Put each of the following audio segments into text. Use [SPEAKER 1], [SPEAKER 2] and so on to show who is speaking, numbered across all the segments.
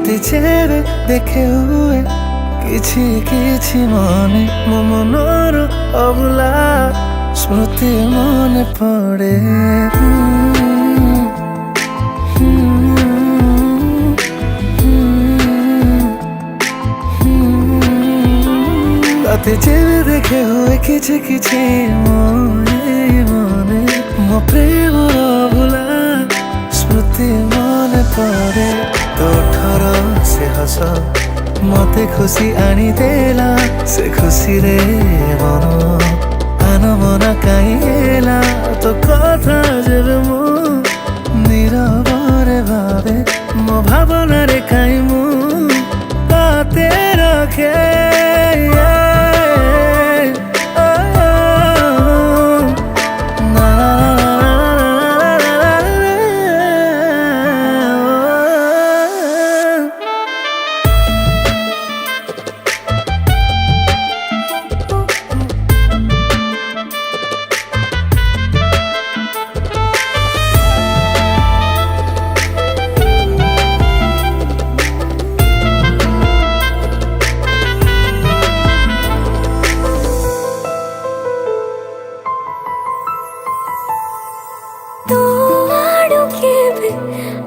[SPEAKER 1] तोते जेबे देखे हुए किछि किछि मने मो मनर अबुला स्मृति मने पड़े। तोते जेबे देखे हुए किछि किछि मने मो प्रेमर अबुला स्मृति मने पड़े। तोठर से हस मते खुशी आनी देला से खुशी रे मन आनमना काईला तो कथा जेबे मु नीरबरे भावे मो भावना रे काई मु ताते रखे।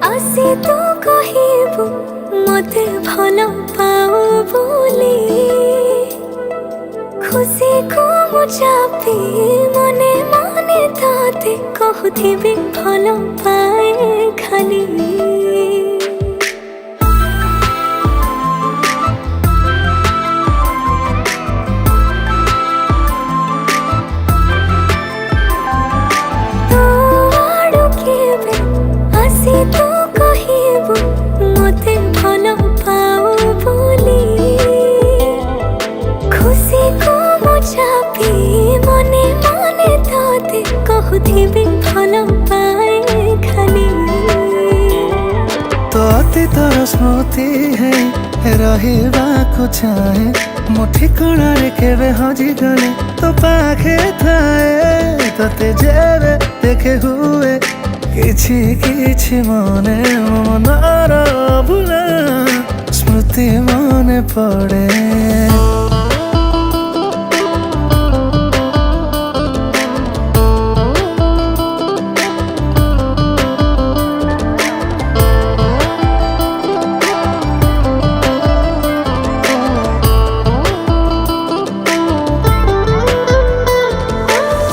[SPEAKER 2] आसी तू कहिबु मते भल पाओ बोली खुशी को मुझापी मने मने ताते कहथिबि भल पाए खाली। तू कहिबु मते भल पाओ बोली खुशी को मुझापी मने मने ताते कहथिबि भल पाए खाली।
[SPEAKER 1] तो अतीतर स्मृति है रहिबाकु चाहे मो ठिकଣା रे केबे हजी गले तो पाखे थाए। तोते जेबे देखे हुए किछि किछि मने मनर अबुला स्मृति मने पड़े।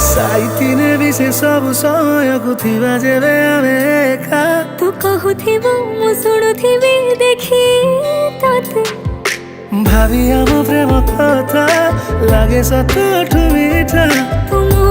[SPEAKER 1] साइतिने भी से सब समय को थिबा जेबे आमे एका
[SPEAKER 2] तू कहथिबु मु सुनुथिबि देखि तते
[SPEAKER 1] भावी आम प्रेम कथा लागे सतठु मीठा
[SPEAKER 2] तू मो